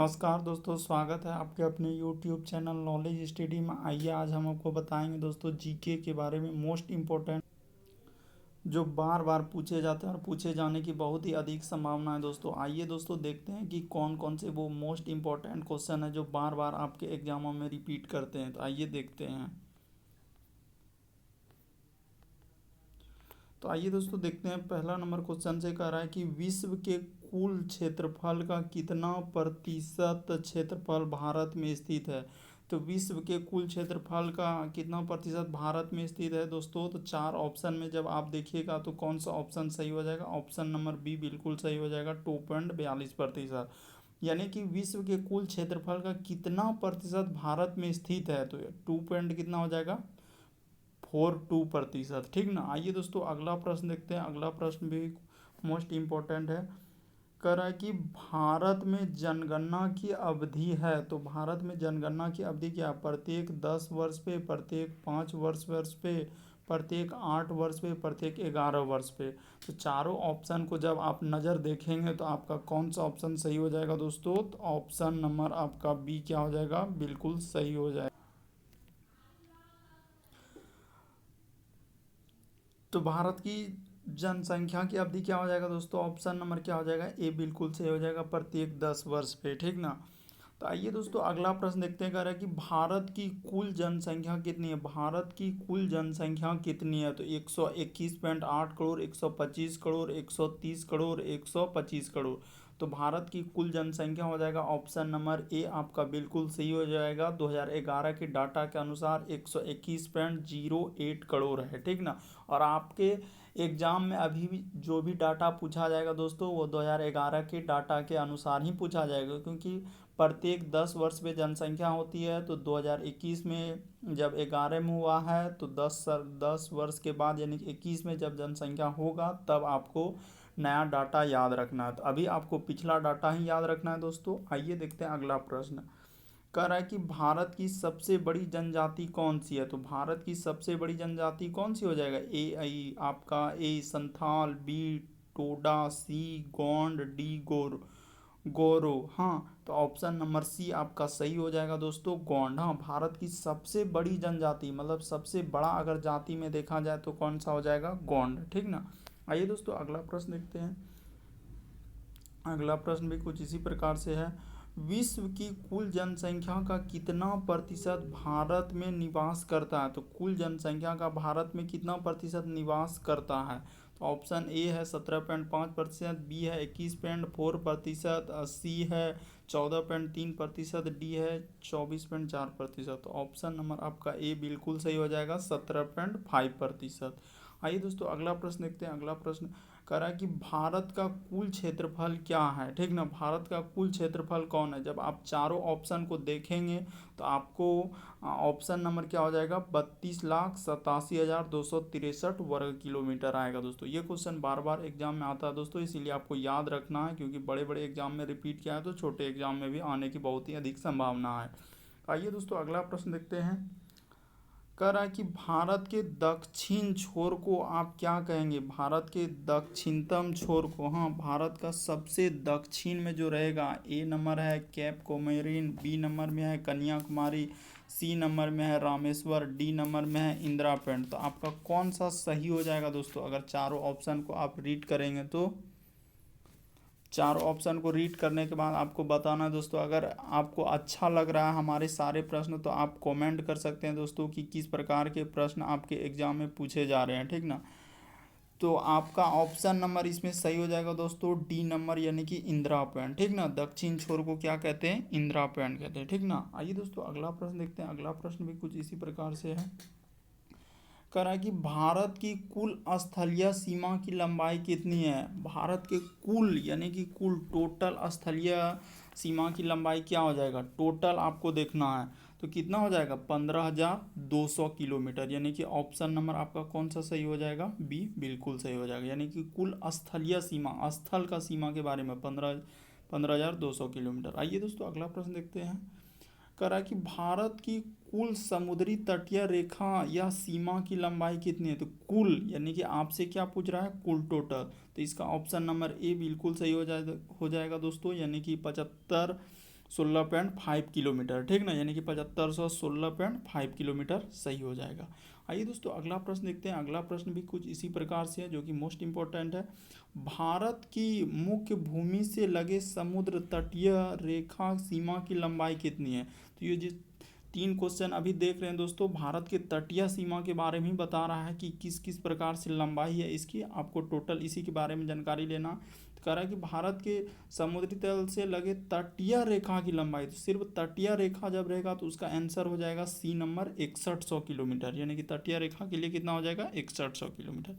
नमस्कार दोस्तों, स्वागत है आपके अपने YouTube चैनल नॉलेज स्टडी में। आइए आज हम आपको बताएंगे दोस्तों जीके के बारे में, मोस्ट इम्पोर्टेंट जो बार बार पूछे जाते हैं और पूछे जाने की बहुत ही अधिक संभावना है दोस्तों। आइए दोस्तों देखते हैं कि कौन कौन से वो मोस्ट इम्पोर्टेंट क्वेश्चन है जो बार बार आपके एग्जामों में रिपीट करते हैं। तो आइए देखते हैं। तो आइए दोस्तों देखते हैं। पहला नंबर क्वेश्चन से कह रहा है कि विश्व के कुल क्षेत्रफल का कितना प्रतिशत क्षेत्रफल भारत में स्थित है। तो विश्व के कुल क्षेत्रफल का कितना प्रतिशत भारत में स्थित है दोस्तों। तो चार ऑप्शन में जब आप देखिएगा तो कौन सा ऑप्शन सही हो जाएगा। ऑप्शन नंबर बी बिल्कुल सही हो जाएगा, 2.42%। यानी कि विश्व के कुल क्षेत्रफल का कितना प्रतिशत भारत में स्थित है। तो 2 पॉइंट कितना हो जाएगा, 42%। ठीक ना। आइए दोस्तों अगला प्रश्न देखते हैं। अगला प्रश्न भी मोस्ट इम्पोर्टेंट है। कह रहा है कि भारत में जनगणना की अवधि है। तो भारत में जनगणना की अवधि क्या है। प्रत्येक 10 वर्ष पे, प्रत्येक 5 वर्ष पे, प्रत्येक 8 वर्ष पे, प्रत्येक 11 वर्ष पे। तो चारों ऑप्शन को जब आप नज़र देखेंगे तो आपका कौन सा ऑप्शन सही हो जाएगा दोस्तों। तो ऑप्शन नंबर आपका बी क्या हो जाएगा, बिल्कुल सही हो जाएगा। तो भारत की जनसंख्या की अवधि क्या हो जाएगा दोस्तों। ऑप्शन नंबर क्या हो जाएगा, ए बिल्कुल सही हो जाएगा, प्रत्येक 10 वर्ष पे। ठीक ना। तो आइए दोस्तों अगला प्रश्न देखते हैं। कह रहा है कि भारत की कुल जनसंख्या कितनी है। भारत की कुल जनसंख्या कितनी है। तो 121.8 करोड़, 125 करोड़, 130 करोड़, 125 करोड़। तो भारत की कुल जनसंख्या हो जाएगा ऑप्शन नंबर ए आपका बिल्कुल सही हो जाएगा। 2011 के डाटा के अनुसार 121.08 करोड़ है। ठीक ना। और आपके एग्जाम में अभी भी जो भी डाटा पूछा जाएगा दोस्तों वो 2011 के डाटा के अनुसार ही पूछा जाएगा, क्योंकि प्रत्येक 10 वर्ष में जनसंख्या होती है। तो 2021 में जब 11 में हुआ है तो 10 वर्ष के बाद यानी कि 21 में जब जनसंख्या होगा तब आपको नया डाटा याद रखना है। तो अभी आपको पिछला डाटा ही याद रखना है दोस्तों। आइए देखते हैं अगला प्रश्न। कह रहा है कि भारत की सबसे बड़ी जनजाति कौन सी है। तो भारत की सबसे बड़ी जनजाति कौन सी हो जाएगा। आपका ए संथाल, बी टोडा, सी गोंड, डी गोरो। हाँ, तो ऑप्शन नंबर सी आपका सही हो जाएगा दोस्तों, गोंड। हाँ, भारत की सबसे बड़ी जनजाति मतलब सबसे बड़ा अगर जाति में देखा जाए तो कौन सा हो जाएगा, गोंड। ठीक ना। आइए दोस्तों अगला प्रश्न देखते हैं। अगला प्रश्न भी कुछ इसी प्रकार से है। विश्व की कुल जनसंख्या का कितना प्रतिशत भारत में निवास करता है। तो कुल जनसंख्या का भारत में कितना प्रतिशत निवास करता है। तो ऑप्शन ए है 17.5%, बी है 21.4%, सी है 14.3%, डी है 24.4%। तो ऑप्शन नंबर आपका ए बिल्कुल सही हो जाएगा, 17.5%। आइए दोस्तों अगला प्रश्न देखते हैं। अगला प्रश्न कह रहा है कि भारत का कुल क्षेत्रफल क्या है। ठीक ना। भारत का कुल क्षेत्रफल कौन है। जब आप चारों ऑप्शन को देखेंगे तो आपको ऑप्शन नंबर क्या हो जाएगा, 32,87,263 वर्ग किलोमीटर आएगा दोस्तों। ये क्वेश्चन बार बार एग्जाम में आता है दोस्तों, इसीलिए आपको याद रखना है, क्योंकि बड़े बड़े एग्जाम में रिपीट किया है तो छोटे एग्जाम में भी आने की बहुत ही अधिक संभावना है। आइए दोस्तों अगला प्रश्न देखते हैं। कह रहा है कि भारत के दक्षिण छोर को आप क्या कहेंगे। भारत के दक्षिणतम छोर को, हाँ, भारत का सबसे दक्षिण में जो रहेगा, ए नंबर है कैप कोमोरिन, बी नंबर में है कन्याकुमारी, सी नंबर में है रामेश्वर, डी नंबर में है इंदिरा पॉइंट। तो आपका कौन सा सही हो जाएगा दोस्तों। अगर चारों ऑप्शन को आप रीड करेंगे तो चारों ऑप्शन को रीड करने के बाद आपको बताना है दोस्तों। अगर आपको अच्छा लग रहा है हमारे सारे प्रश्न तो आप कमेंट कर सकते हैं दोस्तों कि किस प्रकार के प्रश्न आपके एग्जाम में पूछे जा रहे हैं। ठीक ना। तो आपका ऑप्शन नंबर इसमें सही हो जाएगा दोस्तों, डी नंबर, यानी कि इंदिरा पॉइंट। ठीक ना। दक्षिण छोर को क्या कहते हैं, इंदिरा पॉइंट कहते हैं। ठीक ना। आइए दोस्तों अगला प्रश्न देखते हैं। अगला प्रश्न भी कुछ इसी प्रकार से है। कह रहा है कि भारत की कुल स्थलीय सीमा की लंबाई कितनी है। भारत के कुल यानी कि कुल टोटल स्थलीय सीमा की लंबाई क्या हो जाएगा, टोटल आपको देखना है तो कितना हो जाएगा, 15,200 किलोमीटर। यानी कि ऑप्शन नंबर आपका कौन सा सही हो जाएगा, बी बिल्कुल सही हो जाएगा। यानी कि कुल स्थलीय सीमा, स्थल का सीमा के बारे में 15,200 किलोमीटर। आइए दोस्तों अगला प्रश्न देखते हैं। करा कि भारत की कुल समुद्री तटीय रेखा या सीमा की लंबाई कितनी है। तो कुल यानी कि आपसे क्या पूछ रहा है, कुल टोटल। तो इसका ऑप्शन नंबर ए बिल्कुल सही हो जाएगा दोस्तों, यानी कि किलोमीटर, ठीक ना, यानी कि 7516.5 किलोमीटर सही हो जाएगा। आइए दोस्तों अगला प्रश्न देखते हैं। अगला प्रश्न भी कुछ इसी प्रकार से है जो कि मोस्ट इम्पोर्टेंट है। भारत की मुख्य भूमि से लगे समुद्र तटीय रेखा सीमा की लंबाई कितनी है? तो ये जिस 3 क्वेश्चन अभी देख रहे हैं दोस्तों, भारत के तटीय सीमा के बारे में ही बता रहा है कि किस किस प्रकार से लंबाई है इसकी, आपको टोटल इसी के बारे में जानकारी लेना। तो कह रहा है कि भारत के समुद्री तल से लगे तटीय रेखा की लंबाई, तो सिर्फ तटीय रेखा जब रहेगा तो उसका आंसर हो जाएगा सी नंबर 6100 किलोमीटर, यानी कि तटीय रेखा के लिए कितना हो जाएगा 6100 किलोमीटर।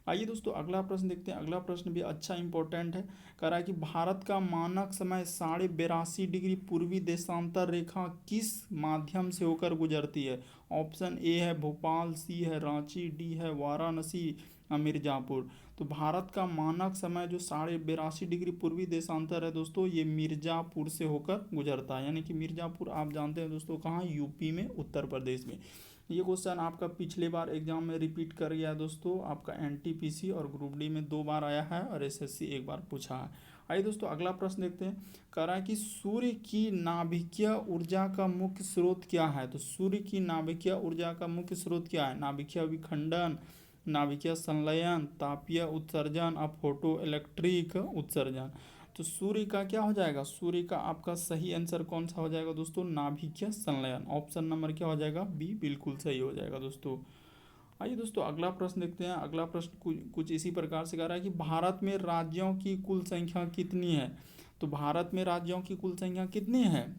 आइए दोस्तों अगला प्रश्न देखते हैं। अगला प्रश्न भी अच्छा इंपॉर्टेंट है। कह रहा है कि भारत का मानक समय 82.5 डिग्री पूर्वी देशांतर रेखा किस माध्यम से होकर गुजरती है? ऑप्शन ए है भोपाल, सी है रांची, डी है वाराणसी, मिर्ज़ापुर। तो भारत का मानक समय जो 82.5 डिग्री पूर्वी देशांतर है दोस्तों, ये मिर्ज़ापुर से होकर गुजरता है, यानी कि मिर्ज़ापुर आप जानते हैं दोस्तों कहाँ, यूपी में, उत्तर प्रदेश में। ये क्वेश्चन आपका पिछले बार एग्जाम में रिपीट कर गया है दोस्तों, आपका एनटीपीसी और ग्रुप डी में 2 बार आया है और एसएससी 1 बार पूछा है। आइए दोस्तों अगला प्रश्न देखते हैं। कह रहा है कि सूर्य की नाभिकीय ऊर्जा का मुख्य स्रोत क्या है? तो सूर्य की नाभिकीय ऊर्जा का मुख्य स्रोत क्या है? नाभिकीय विखंडन, नाभिकीय संलयन, तापीय उत्सर्जन और फोटो इलेक्ट्रिक उत्सर्जन। तो सूर्य का क्या हो जाएगा? सूर्य का आपका सही आंसर कौन सा हो जाएगा दोस्तों? नाभिकीय संलयन। ऑप्शन नंबर क्या हो जाएगा? बी बिल्कुल सही हो जाएगा दोस्तों। आइए दोस्तों अगला प्रश्न देखते हैं। अगला प्रश्न कुछ इसी प्रकार से कह रहा है कि भारत में राज्यों की कुल संख्या कितनी है? तो भारत में राज्यों की कुल संख्या कितनी है?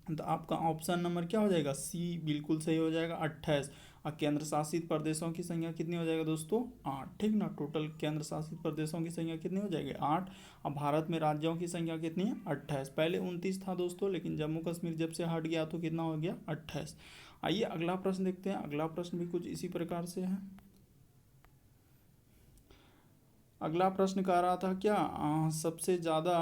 तो आपका ऑप्शन नंबर क्या हो जाएगा? सी बिल्कुल सही हो जाएगा, 28। और केंद्र शासित प्रदेशों की संख्या कितनी हो जाएगा दोस्तों? 8, ठीक ना। टोटल केंद्र शासित प्रदेशों की संख्या कितनी हो जाएगी? 8। अब भारत में राज्यों की संख्या कितनी है? 28। पहले 29 था दोस्तों, लेकिन जम्मू कश्मीर जब से हट गया तो कितना हो गया? 28। आइए अगला प्रश्न देखते हैं। अगला प्रश्न भी कुछ इसी प्रकार से है। अगला प्रश्न कह रहा था क्या सबसे ज़्यादा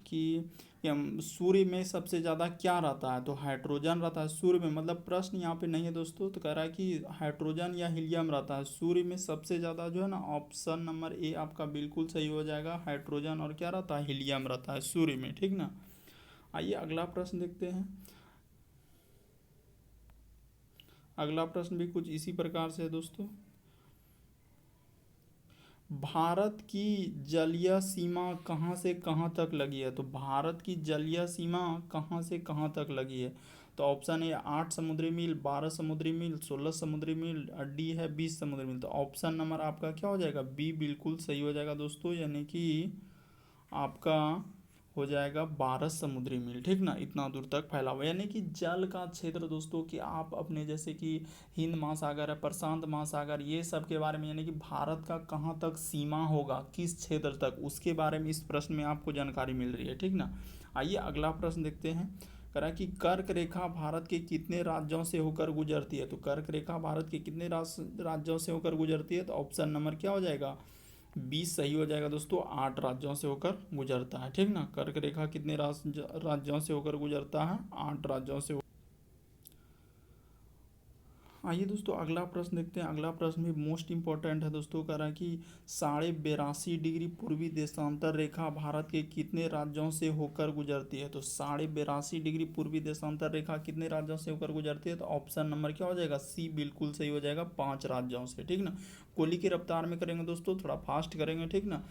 कि सूर्य में सबसे ज़्यादा क्या रहता है? तो हाइड्रोजन रहता है सूर्य में, मतलब प्रश्न यहाँ पे नहीं है दोस्तों। तो कह रहा है कि हाइड्रोजन या हीलियम रहता है सूर्य में सबसे ज़्यादा, जो है ना, ऑप्शन नंबर ए आपका बिल्कुल सही हो जाएगा। हाइड्रोजन और क्या रहता है? हीलियम रहता है सूर्य में, ठीक ना। आइए अगला प्रश्न देखते हैं। अगला प्रश्न भी कुछ इसी प्रकार से है दोस्तों। भारत की जलीय सीमा कहाँ से कहाँ तक लगी है? तो भारत की जलीय सीमा कहाँ से कहाँ तक लगी है? तो ऑप्शन ए 8 समुद्री मील, 12 समुद्री मील, 16 समुद्री मील, डी है 20 समुद्री मील। तो ऑप्शन नंबर आपका क्या हो जाएगा? बी बिल्कुल सही हो जाएगा दोस्तों, यानी कि आपका हो जाएगा 12 समुद्री मील, ठीक ना। इतना दूर तक फैला हुआ, यानी कि जल का क्षेत्र दोस्तों, कि आप अपने जैसे कि हिंद महासागर है, प्रशांत महासागर, ये सब के बारे में, यानी कि भारत का कहाँ तक सीमा होगा, किस क्षेत्र तक, उसके बारे में इस प्रश्न में आपको जानकारी मिल रही है, ठीक ना। आइए अगला प्रश्न देखते हैं। करा कि कर्क रेखा भारत के कितने राज्यों से होकर गुजरती है? तो कर्क रेखा भारत के कितने राज्यों से होकर गुजरती है? तो ऑप्शन नंबर क्या हो जाएगा? 20 सही हो जाएगा दोस्तों। 8 राज्यों से होकर गुजरता है, ठीक ना। कर्क रेखा कितने राज्यों से होकर गुजरता है? 8 राज्यों से। आइए दोस्तों अगला प्रश्न देखते हैं। अगला प्रश्न भी मोस्ट इंपॉर्टेंट है दोस्तों। कह रहा है कि 82.5 डिग्री पूर्वी देशांतर रेखा भारत के कितने राज्यों से होकर गुजरती है? तो 82.5 डिग्री पूर्वी देशांतर रेखा कितने राज्यों से होकर गुजरती है? तो ऑप्शन नंबर क्या हो जाएगा? सी बिल्कुल सही हो जाएगा, 5 राज्यों से, ठीक ना। गोली की रफ्तार में करेंगे दोस्तों, थोड़ा फास्ट करेंगे, ठीक ना।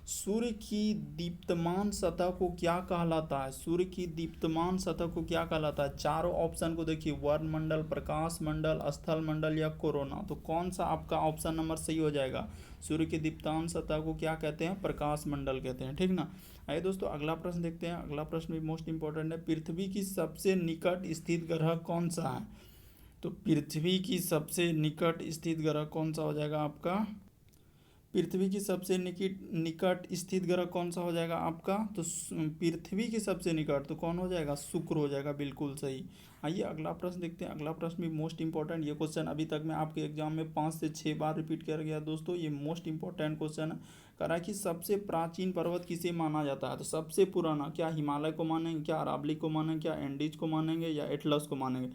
सूर्य की दीप्तमान सतह को क्या कहलाता है? सूर्य की दीप्तमान सतह को क्या कहलाता है? चारों ऑप्शन को देखिए, वर्ण मंडल, प्रकाश मंडल, स्थल मंडल या कोरोना। तो कौन सा आपका ऑप्शन नंबर सही हो जाएगा? सूर्य की दीप्तमान सतह को क्या कहते हैं? प्रकाश मंडल कहते हैं, ठीक ना। आइए दोस्तों अगला प्रश्न देखते हैं। अगला प्रश्न भी मोस्ट इंपॉर्टेंट है। पृथ्वी की सबसे निकट स्थित ग्रह कौन सा है? तो पृथ्वी की सबसे निकट स्थित ग्रह कौन सा हो जाएगा आपका? पृथ्वी की सबसे निकट स्थित ग्रह कौन सा हो जाएगा आपका? तो पृथ्वी के सबसे निकट तो कौन हो जाएगा? शुक्र हो जाएगा, बिल्कुल सही। आइए अगला प्रश्न देखते हैं। अगला प्रश्न भी मोस्ट इंपॉर्टेंट, ये क्वेश्चन अभी तक मैं आपके एग्जाम में 5 से 6 बार रिपीट कर गया दोस्तों, ये मोस्ट इंपॉर्टेंट क्वेश्चन है। कह रहा है कि सबसे प्राचीन पर्वत किसे माना जाता है? तो सबसे पुराना क्या हिमालय को मानेंगे, क्या अरावली को मानेंगे, क्या एंडीज को मानेंगे, या एटलस को मानेंगे?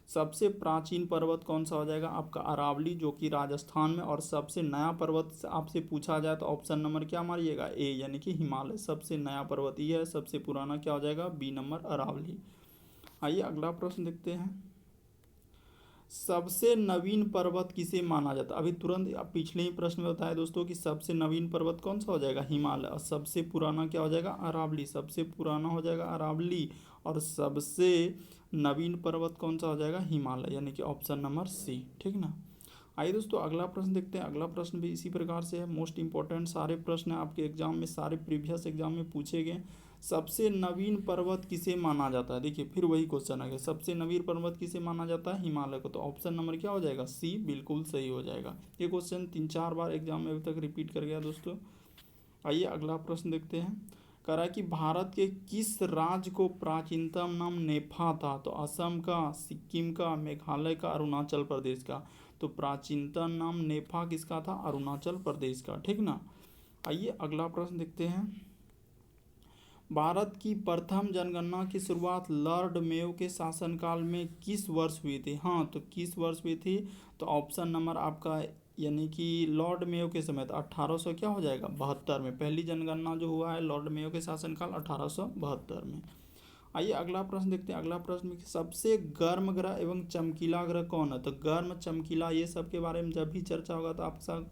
सबसे प्राचीन पर्वत कौन सा हो जाएगा आपका अरावली, जो कि राजस्थान में। और सबसे नया पर्वत आपसे पूछा जाए तो ऑप्शन नंबर क्या मारिएगा, ए, यानी कि हिमालय। सबसे नया पर्वत ये है, सबसे पुराना क्या हो जाएगा, बी नंबर अरावली। आइए अगला प्रश्न देखते हैं। सबसे नवीन पर्वत किसे माना जाता है? अभी तुरंत पिछले ही प्रश्न में बताया दोस्तों कि सबसे नवीन पर्वत कौन सा हो जाएगा, हिमालय। और सबसे पुराना क्या हो जाएगा, अरावली। सबसे पुराना हो जाएगा अरावली और सबसे नवीन पर्वत कौन सा हो जाएगा, हिमालय, यानी कि ऑप्शन नंबर सी। ठीक ना। आइए दोस्तों अगला प्रश्न देखते हैं। अगला प्रश्न भी इसी प्रकार से है, मोस्ट इंपॉर्टेंट सारे प्रश्न आपके एग्जाम में, सारे प्रीवियस एग्जाम में पूछे गए। सबसे नवीन पर्वत किसे माना जाता है? देखिए फिर वही क्वेश्चन आ गया, सबसे नवीन पर्वत किसे माना जाता है, हिमालय को। तो ऑप्शन नंबर क्या हो जाएगा, सी, बिल्कुल सही हो जाएगा। ये क्वेश्चन 3-4 बार एग्जाम में अभी तक रिपीट कर गया दोस्तों। आइए अगला प्रश्न देखते हैं। कह रहा है कि भारत के किस राज्य को प्राचीनतम नाम नेफा था? तो असम का, सिक्किम का, मेघालय का, अरुणाचल प्रदेश का। तो प्राचीनतम नाम नेफा किसका था, अरुणाचल प्रदेश का। ठीक ना। आइए अगला प्रश्न देखते हैं। भारत की प्रथम जनगणना की शुरुआत लॉर्ड मेयो के शासनकाल में किस वर्ष हुई थी? हाँ, तो किस वर्ष हुई थी? तो ऑप्शन नंबर आपका, यानी कि लॉर्ड मेयो के समय, तो 1800 क्या हो जाएगा, 72 में। पहली जनगणना जो हुआ है लॉर्ड मेयो के शासनकाल 1872 में। आइए अगला प्रश्न देखते हैं। अगला प्रश्न में सबसे गर्म ग्रह एवं चमकीला ग्रह कौन है? तो गर्म, चमकीला, ये सब के बारे में जब भी चर्चा होगा तो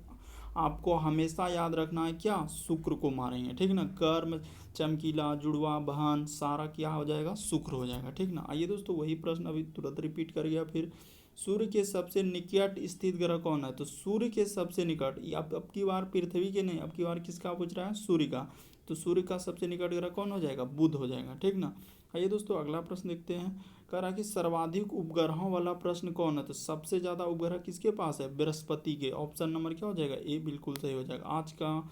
आपको हमेशा याद रखना है क्या, शुक्र को मारेंगे। ठीक ना। कर्म, चमकीला, जुड़वा, बहन, सारा क्या हो जाएगा, शुक्र हो जाएगा। ठीक ना। आइए दोस्तों वही प्रश्न अभी तुरंत रिपीट कर गया फिर। सूर्य के सबसे निकट स्थित ग्रह कौन है? तो सूर्य के सबसे निकट, अब की बार पृथ्वी के नहीं, अब की बार किसका पूछ रहा है, सूर्य का। तो सूर्य का सबसे निकट ग्रह कौन हो जाएगा, बुध हो जाएगा। ठीक ना। आइए दोस्तों अगला प्रश्न देखते हैं। कह रहा है कि सर्वाधिक उपग्रहों वाला प्रश्न कौन है? तो सबसे ज़्यादा उपग्रह किसके पास है, बृहस्पति के। ऑप्शन नंबर क्या हो जाएगा, ए, बिल्कुल सही हो जाएगा। आज का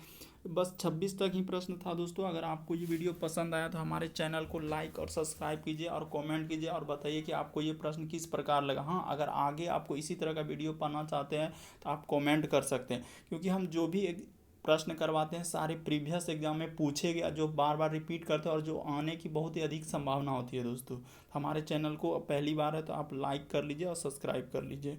बस 26 तक ही प्रश्न था दोस्तों। अगर आपको ये वीडियो पसंद आया तो हमारे चैनल को लाइक और सब्सक्राइब कीजिए और कमेंट कीजिए और बताइए कि आपको ये प्रश्न किस प्रकार लगा। हाँ, अगर आगे आपको इसी तरह का वीडियो पाना चाहते हैं तो आप कमेंट कर सकते हैं, क्योंकि हम जो भी प्रश्न करवाते हैं सारे प्रीवियस एग्जाम में पूछे गया, जो बार बार रिपीट करते हैं और जो आने की बहुत ही अधिक संभावना होती है दोस्तों। हमारे चैनल को पहली बार है तो आप लाइक कर लीजिए और सब्सक्राइब कर लीजिए।